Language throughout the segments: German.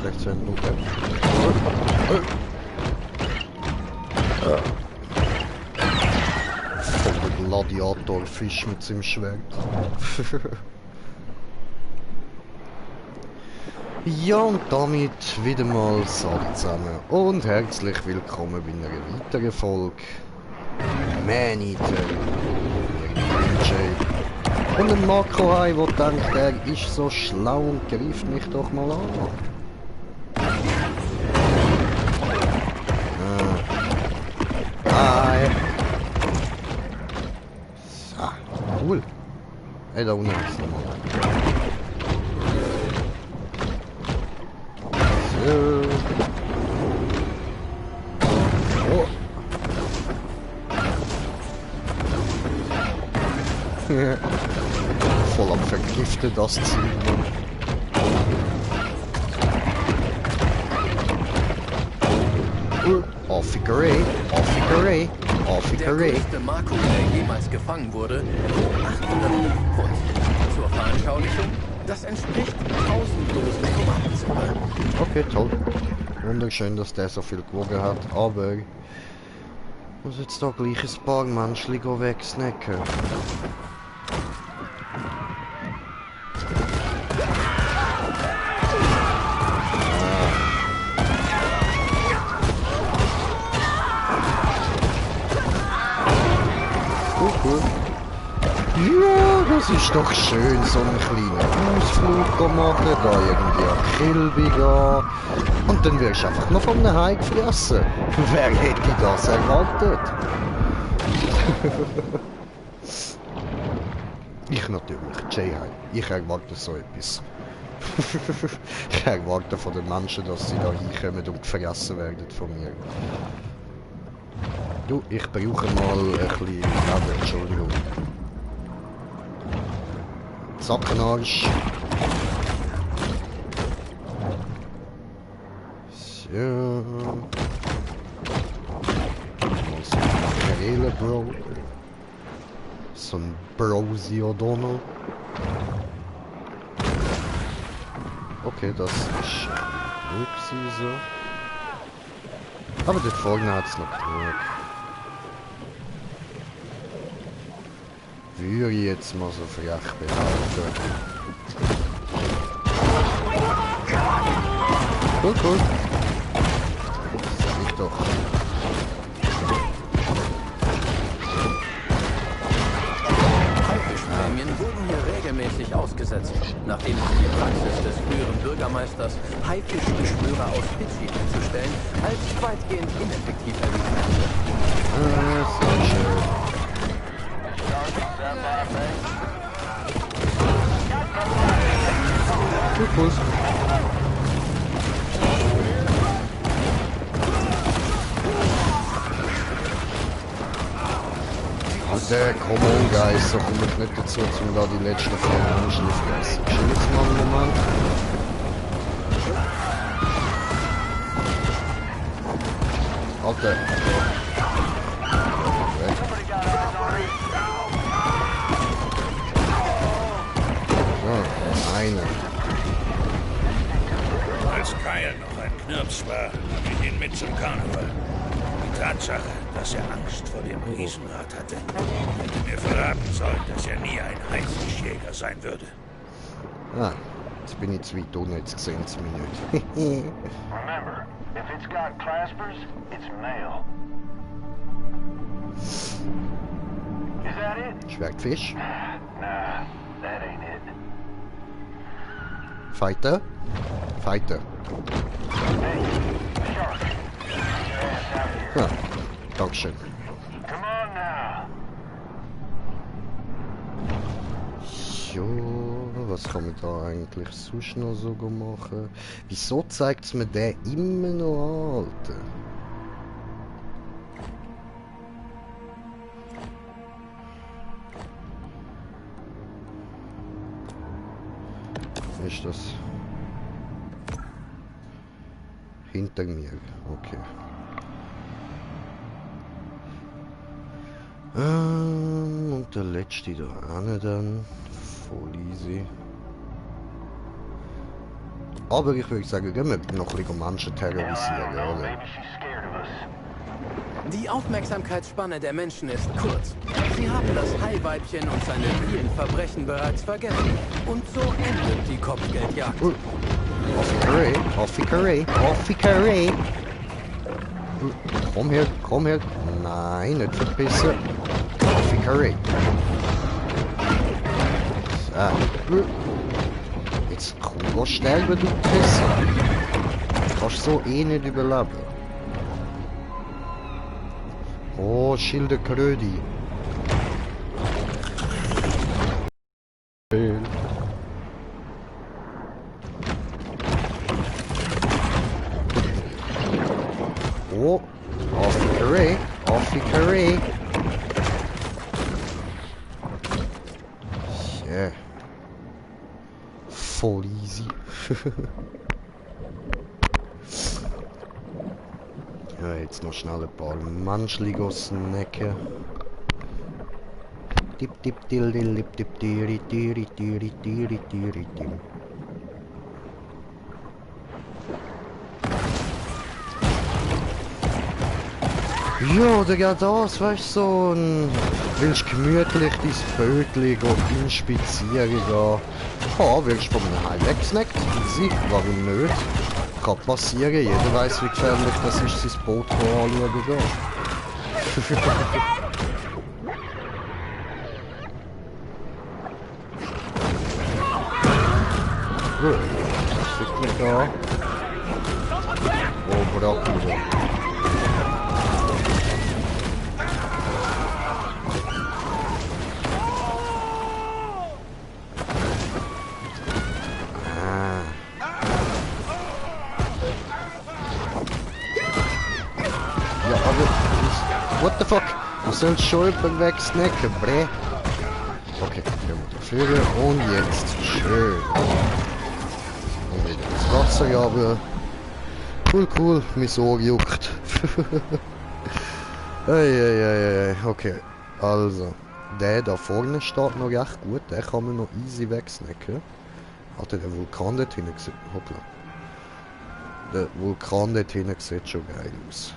Fressendo. Voller Gladiatorfisch mit seinem Schwert. Ja, und damit wieder mal alle zusammen und herzlich willkommen bei einer weiteren Folge Maneater. Und ein Marco Hai, der denkt, er ist so schlau und greift mich doch mal an. Hi. So, cool. Hey, da unten ist nochmal. So. Oh. Voll am Vergiften, das Ziel. Affigerei, Affigerei, Affigerei. Der größte Marco, der jemals gefangen wurde, wog 800 Pfund. Zur Veranschaulichung, das entspricht 1000 Dosen Tomatensuppe. Okay, toll. Wunderschön, dass der so viel gewogen hat, aber ich muss jetzt da gleich ein paar Menschen wegsnacken. Ja, das ist doch schön, so einen kleinen Ausflug machen, da irgendwie an Kilby gehen. Und dann wirst du einfach noch von einem Hai gefressen. Wer hätte das erwartet? Ich natürlich, J-Hai. Ich erwarte so etwas. Ich erwarte von den Menschen, dass sie da hinkommen und gefressen werden von mir. Du, ich brauche mal ein bisschen Leben, Entschuldigung. Sackenarsch. So. Mal so ein Makrele, Bro. So ein Brosi O'Donnell. Okay, das ist genug so. Aber dort vorne hat es noch genug. Würde ich jetzt mal so frech behaupten. Cool, cool. Sag ich doch. Haifischprämien wurden hier regelmäßig ausgesetzt, nachdem sich die Praxis des früheren Bürgermeisters, Haifischbeschwörer aus Fidschi herzustellen, als weitgehend ineffektiv erwiesen hat. Sehr schön. Cool. Alter, come on guys, so komme ich nicht dazu, um da die letzten 4 Menschen zu fressen. Chill jetzt mal einen Moment. Alter. So, einer. Als Kyle noch ein Knirps war, nahm ich ihn mit zum Karneval. Die Tatsache, dass er Angst vor dem Riesenrad hatte, hätte mir verraten sollen, dass er nie ein Haifischjäger sein würde. Ah, jetzt bin ich zu weit unten, jetzt sehen sie mich nicht. Remember, if it's got claspers, it's male. Is that it? Schwertfisch. Nah, that ain't it. Fighter. Fighter. Hey, shark. Get your ass out here. Ja, Dankeschön. Come on now. Jo, was kann man da eigentlich sonst noch so machen? Wieso zeigt es mir den immer noch an, Alter? ist das? Hinter mir, okay. Und der letzte da auch dann. Voll easy. Aber ich würde sagen, gehen wir noch ein bisschen Menschen terrorisieren, oder? Maybe she's scared of us. Die Aufmerksamkeitspanne der Menschen ist kurz. Sie haben das Haiweibchen und seine vielen Verbrechen bereits vergessen. Und so endet die Kopfgeldjagd. Offikerei, Offikerei, Offikerei. Komm her, komm her. Nein, nicht verpissen. Offikerei. So. Jetzt komm, geh sterben, du Pisser. Du kannst so eh nicht überleben. Oh, Schilderkrödi. Oh, Offikerei, Offikerei. Yeah. Voll easy. Ja, jetzt noch schnell ein paar Menschli snacken. Dip dip dil dil dip dip diri diri diri diri diri dim. Ja, Digga, das, weißt du, so ein... Willst gemütlich dein Bötli inspizieren gehen? Ja, wirst du von einem Hai weggesnackt? Easy, warum nicht? Kann passieren, jeder weiß, wie gefährlich das ist, sein Boot anschauen gehen. Gut, das liegt nicht da. Oh, Bracken. What the fuck? Du sollst schon jemanden wegsnacken, bre. Okay, gehen wir dafür. Und jetzt. Schön. Und wieder ins Wasser jagen. Cool, cool. Mein Ohr juckt. Eieiei. Okay. Also. Der da vorne steht noch recht gut. Den kann man noch easy wegsnacken. Hat der Vulkan dort hinten gesehen? Hoppla. Der Vulkan dort hinten sieht schon geil aus.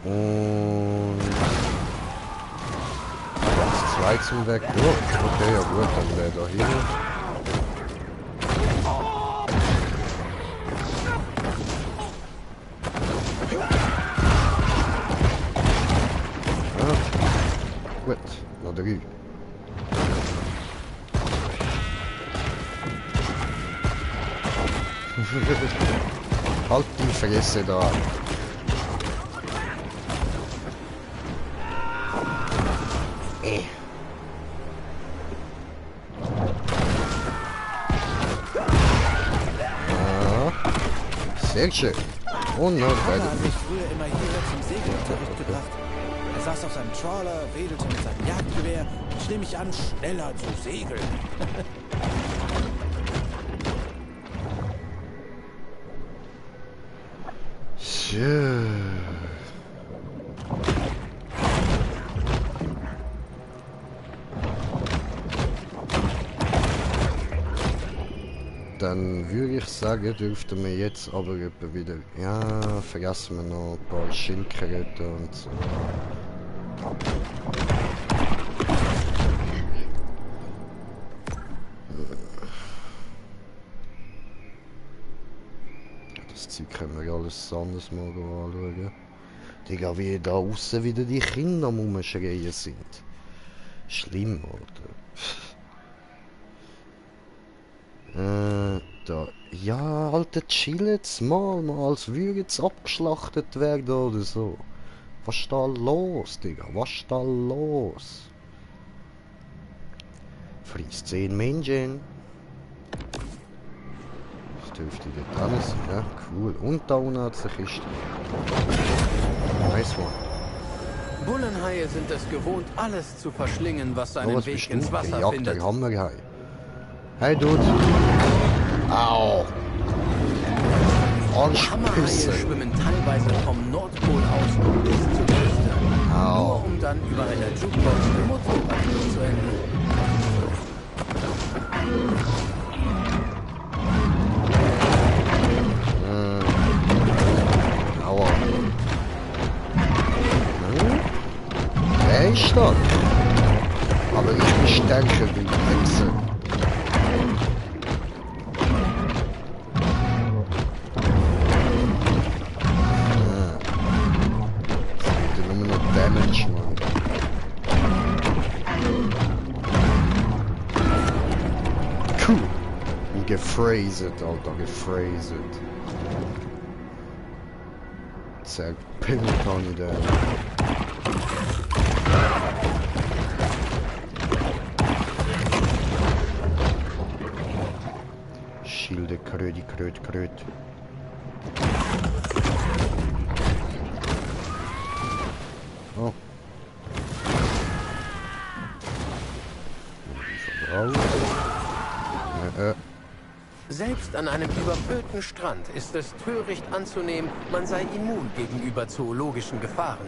Und das 2 zum Weg. Oh, okay, ja gut, dann wäre da hin. Ja, gut, noch 3. Halt die Fresse da. Sehr schön. Und noch Vater hat mich früher immer hierher zum Segelunterricht gebracht. Er saß auf seinem Trawler, wedelte mit seinem Jagdgewehr und schrie mich an, schneller zu segeln. Schön. Dann würde ich sagen, dürften wir jetzt aber etwa wieder... Ja, vergessen wir noch ein paar Schildkröten und so. Das Zeug können wir alles anders mal anschauen. Digga, wie da aussen wieder die Kinder am Rumschreien sind. Schlimm, oder? Da. Ja, Alter, chillet's mal, als würde jetzt abgeschlachtet werden oder so. Was ist da los, Digga? Was ist da los? Frisst 10 Menschen. Das dürfte dort alles sein, ja? Cool. Und da unten hat es eine Kiste. Nice one. Bullenhaie sind es gewohnt, alles zu verschlingen, was seinen Was Weg bist ins du? Wasser Gejagter findet. Hammerhai. Hey, Dude. Au. Hammerhaie Arschpisse. schwimmen teilweise vom Nordpol aus bis zur Küste. Au. Nur um dann über einer Jukebox eine Motorradtour zu enden. Aua. Er ist stark. Aber ich bin stärker wie die Hexe. Das gibt nur noch Damage, Mann. Cool. Und gefraset, Alter, gefraset. Zerpimmelt kann ich den. Schilde, Krödi, Kröt, Kröt. Oh. Selbst an einem überfüllten Strand ist es töricht anzunehmen, man sei immun gegenüber zoologischen Gefahren.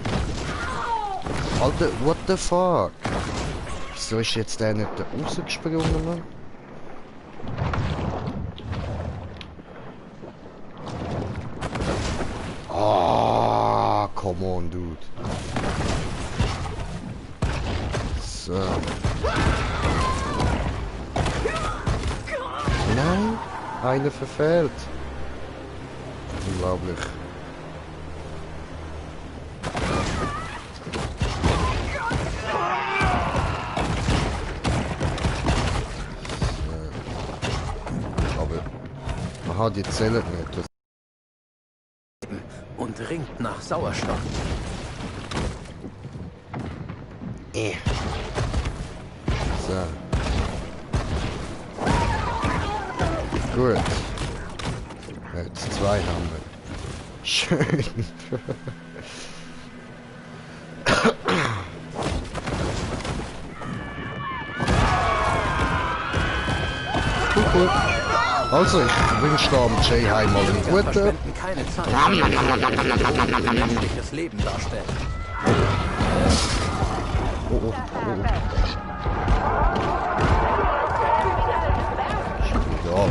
Alter, what the fuck? Wieso ist jetzt der nicht rausgesprungen, Mann? Ah, come on, dude. So. Nein, einer verfehlt. Unglaublich. Aber aha, die zählen nicht. Das Und ringt nach Sauerstoff. So. Gut. Jetzt zwei haben wir. Schön. Cool. Also, ich wünsche da am Jay Heim mal einen guten. Verschwenden keine Zeit, die menschliches Leben darstellt. Oh, oh, oh. Ja,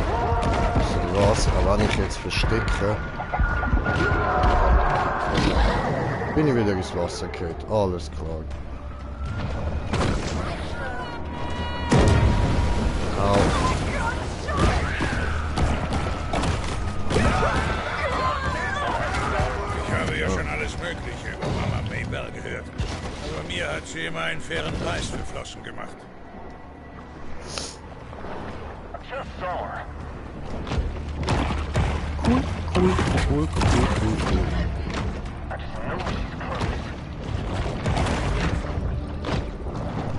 was, aber wenn ich jetzt verstecke, bin ich wieder ins Wasser gefallen. Alles klar. Au. Ich habe ja schon alles Mögliche über Mama Maybell gehört. Aber mir hat sie immer einen fairen Preis für Flossen gemacht. Just saw her. Cool. I just know she's close.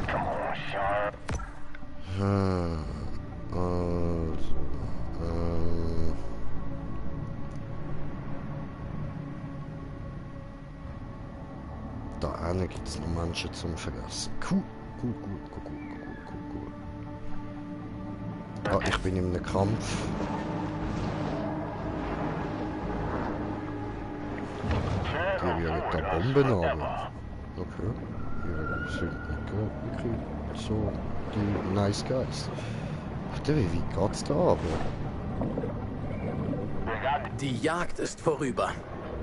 Come on, Sharp. Da eine gibt es noch manche zum Fressen. Cool. Ah, ich bin in einem Kampf. Die werden da Bomben haben. Okay. Wir sind nicht wirklich so die Nice Guys. Warte, wie geht's da aber? Die Jagd ist vorüber.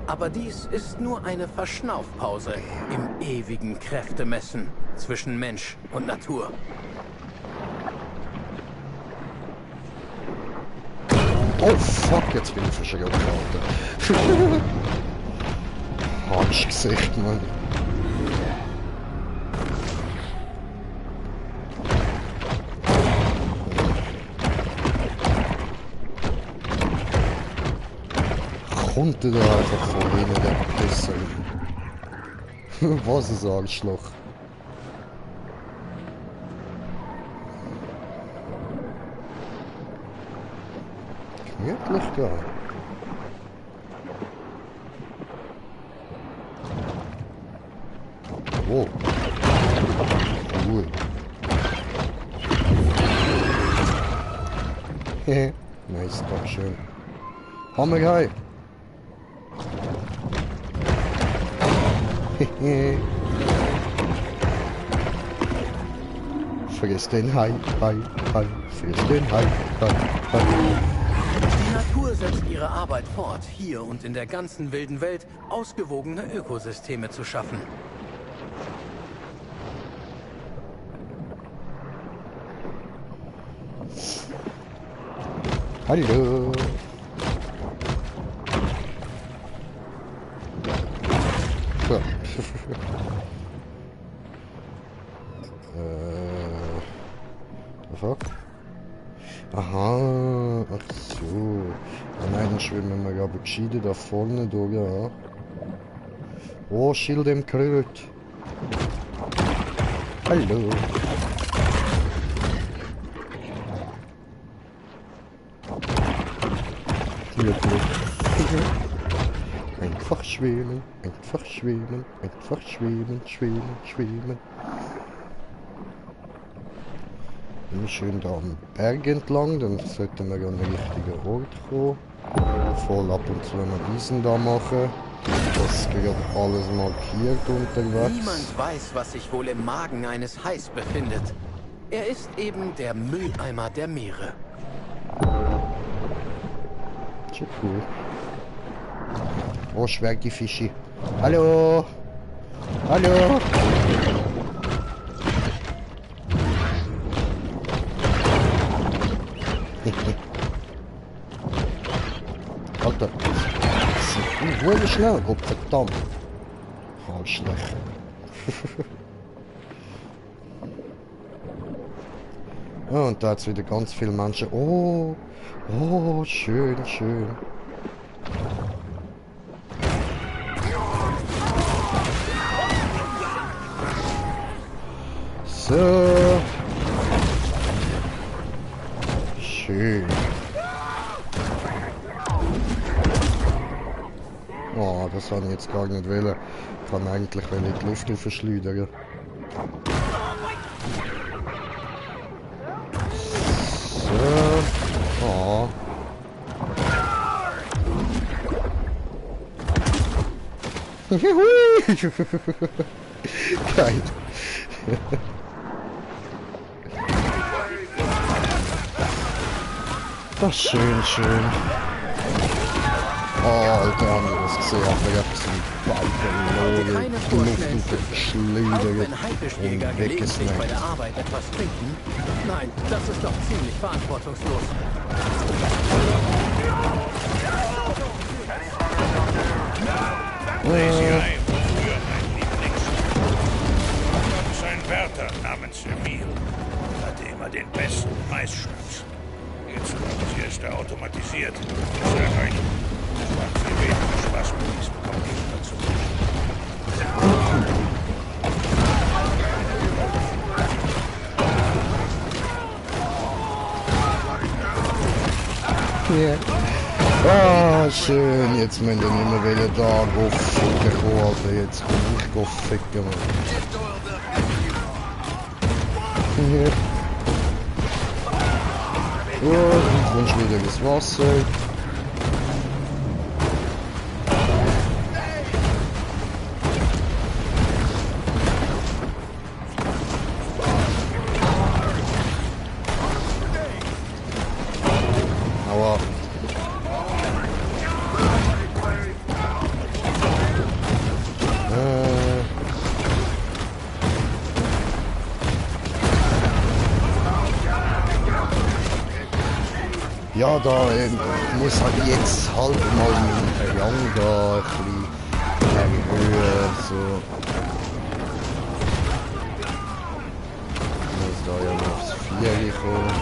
Aber dies ist nur eine Verschnaufpause im ewigen Kräftemessen zwischen Mensch und Natur. Oh fuck, jetzt bin ich verschreckt, Alter. Arschgesicht, Mann. Kommt der da einfach von hinten, der Pisser. Was ein Arschloch. Gemütlich da. Oh. Cool. Nice, doch schön. Hammergeil. Vergiss den Hai, vergiss den Hai. Die Natur setzt ihre Arbeit fort, hier und in der ganzen wilden Welt ausgewogene Ökosysteme zu schaffen. Hallo. So. Fuck. Aha, ach so. Ja, nein, dann schwimmen wir aber gescheiden da vorne durch, ja. Oh, Schild im Kröt. Hallo. Einfach schwimmen, einfach schwimmen, einfach schwimmen, schwimmen. Immer schön da am Berg entlang, dann sollten wir an den richtigen Ort kommen. Voll ab und zu einen Wiesen da machen. Das wird alles markiert unterwegs. Niemand weiß, was sich wohl im Magen eines Hais befindet. Er ist eben der Mülleimer der Meere. Schon cool. Oh, schwerke Fische. Hallo! Hallo! Alter, das sind wohl schnell. Oh, verdammt. Arschlöcher. Oh, und da hat es wieder ganz viele Menschen. Oh, oh, schön, schön. So. Schön. Oh, das habe ich jetzt gar nicht wollen. Ich kann eigentlich in die Luft verschleudern. So. Oh. Geil. Das ist schön, schön. Oh, Alter, haben wir das gesehen? Ich hab so einen Balken, Luft geschleudert Wenn Haifischjäger gelegentlich bei der Arbeit etwas trinken? Nein, das ist doch ziemlich verantwortungslos. Lazy Eye war früher mein Lieblingsspiel. Da gab es einen Wärter namens Emil. Hatte immer den besten Maisschnaps. Jetzt haben sie es da automatisiert. Ich sag euch, es macht viel weniger Spaß mit diesem Computer zu Ja. Ah, schön. Jetzt müssen wir nicht mehr wieder da ficken kommen, Alter. Jetzt kann ich go ficken, Mann. Ja. Gut, ich wünsche wieder das Wasser. Aua. Ja, da muss halt jetzt halt mal meinen Rang da ein bisschen erhöhen, so. Ich muss da ja noch aufs 4 kommen.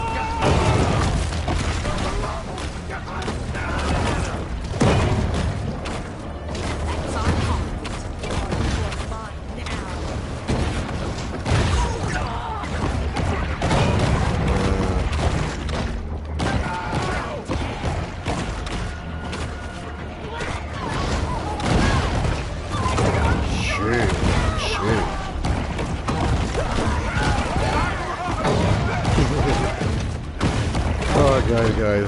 Schön. Geil, geil.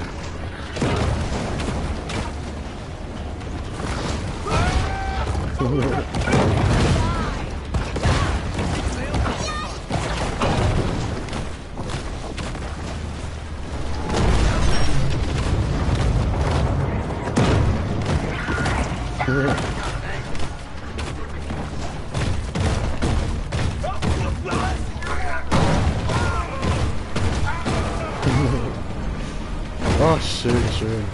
Oh, schön, schön.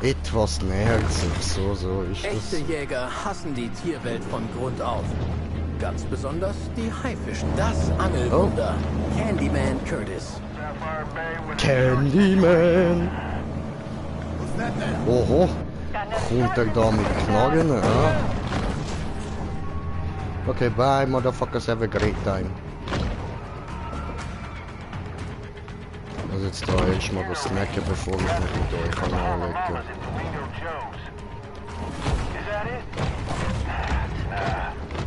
Etwas nähert sich, so ist Echte das. Jäger hassen die Tierwelt von Grund auf. Ganz besonders die Haifischen. Das Angelwunder. Candyman Curtis. Sapphire Bay with Candyman! Oho, kommt er da mit Knarren, ja? Okay, bye, motherfuckers, have a great time. Also jetzt da erst mal was snacken, bevor ich mich mit euch anlege. Mama's in Toledo Joe's. Is that it?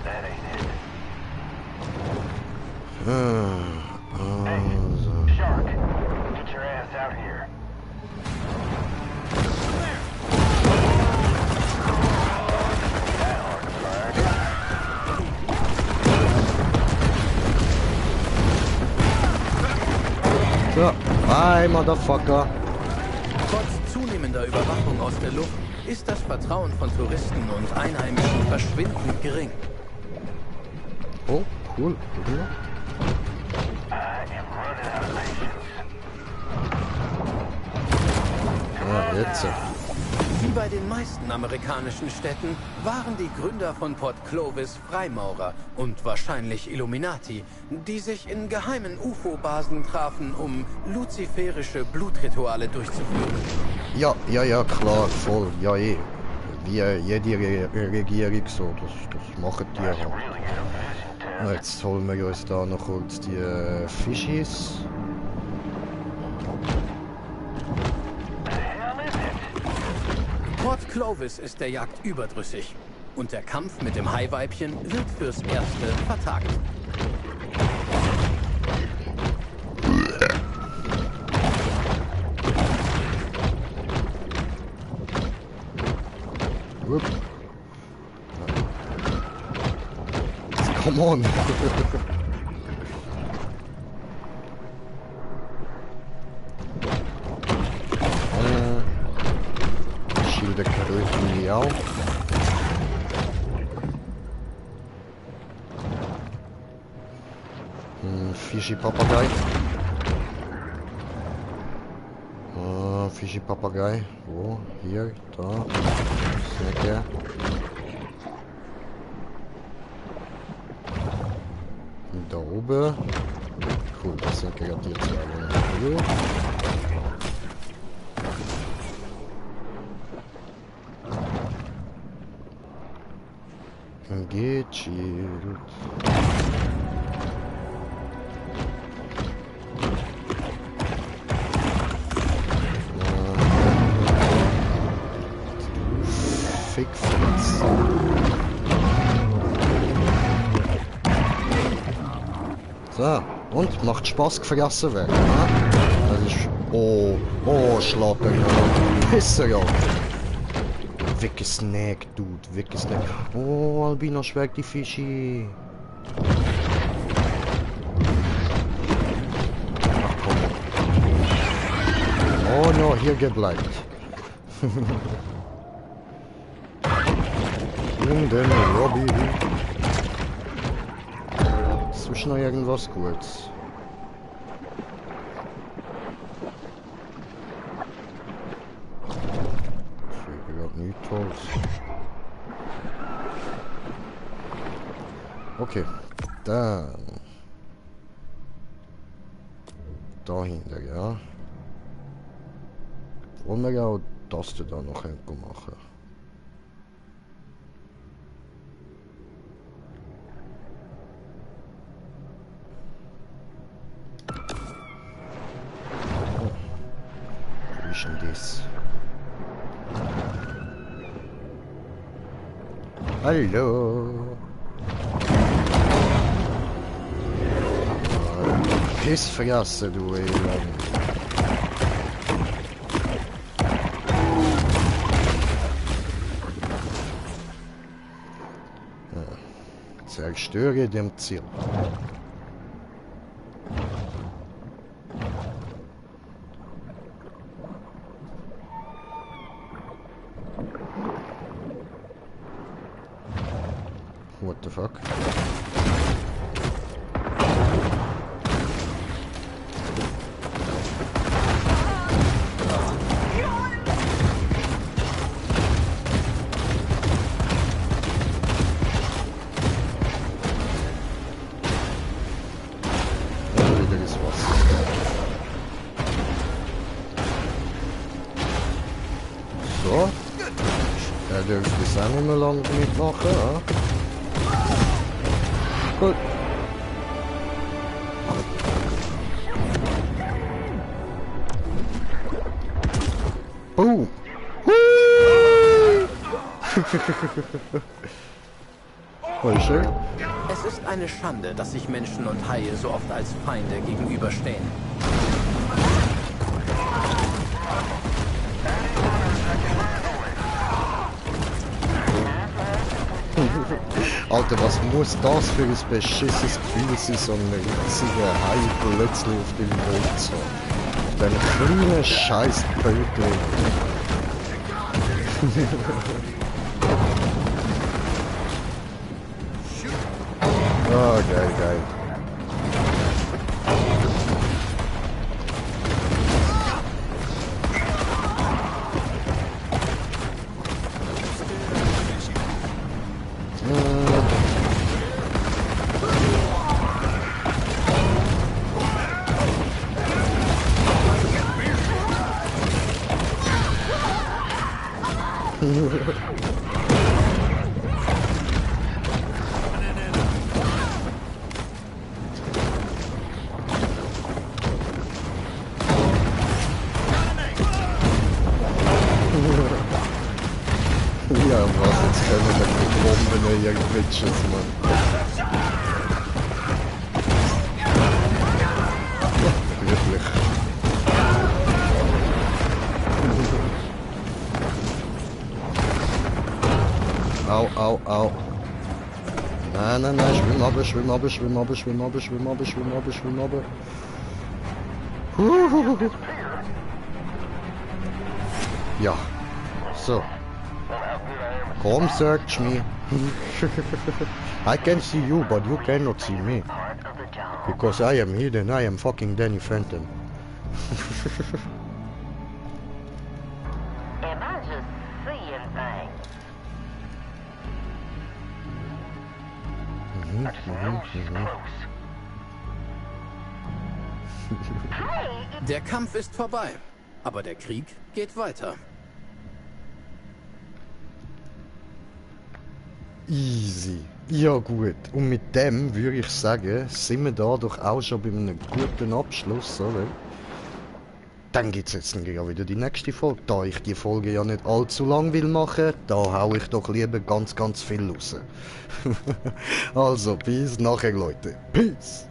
That ain't it. Also. Shark, get your ass out here. So, bye, motherfucker. Trotz zunehmender Überwachung aus der Luft ist das Vertrauen von Touristen und Einheimischen verschwindend gering. Oh, cool. Cool. Ja, jetzt. Wie bei den meisten amerikanischen Städten waren die Gründer von Port Clovis Freimaurer und wahrscheinlich Illuminati, die sich in geheimen UFO-Basen trafen, um luziferische Blutrituale durchzuführen. Ja, klar, voll. Ja, eh. Wie jede Regierung so, das machen die halt. Na, jetzt holen wir uns da noch kurz die Fischis. Port Clovis ist der Jagd überdrüssig und der Kampf mit dem Haiweibchen wird fürs Erste vertagt. Whoop. Come on. Schilder kröten die auch. Fischi-Papagei. Fischi-Papagei. Wo? Hier, da. Snacke. Da oben. Cool, das sind gerade die zwei. Gechillt. Fickfritz. So, und macht Spaß gefressen werden. Ne? Das ist. Oh, Schlappen. Pisser ja. Weggesnackt, Dude, weggesnackt. Oh, Albino schwärgt die Fischi. Ach komm. Oh no, hier gebleibt. In den Lobby. Ist noch irgendwas Gutes? Nichts Tolles. Okay, dann dahinter, ja. Wollen wir auch das da noch machen? Wie ist denn das? Hallo. Piss fressen, du Elend. Zerstöre dem Ziel. What the fuck? So. Er dürfte es auch nicht mehr lange mitmachen, ja? Gut. Boom. Voll schön. Es ist eine Schande, dass sich Menschen und Haie so oft als Feinde gegenüberstehen. Alter, was muss das für ein beschissenes Gefühl sein, so einen riesigen Hai plötzlich auf dem Boot zu haben? Auf diesen kleinen scheiß Bötchen. Oh, geil, geil. Ja, was jetzt können wir mit Bomben irgendwelches, Mann. Wirklich. Au, au, au. Nein, nein, nein, schwimm runter, schwimm runter, schwimm runter, schwimm runter, schwimm runter, schwimm runter, schwimm runter. Ja. So. Come search me. I can see you, but you cannot see me. Because I am hidden, I am fucking Danny Phantom. Am I just seeing things? I just know she's close. Hey, Der Kampf ist vorbei, aber der Krieg geht weiter. Easy. Ja gut. Und mit dem würde ich sagen, sind wir da doch auch schon bei einem guten Abschluss, oder? Dann gibt es jetzt wieder die nächste Folge. Da ich die Folge ja nicht allzu lang will machen, da hau ich doch lieber ganz viel raus. Also, bis nachher, Leute. Peace!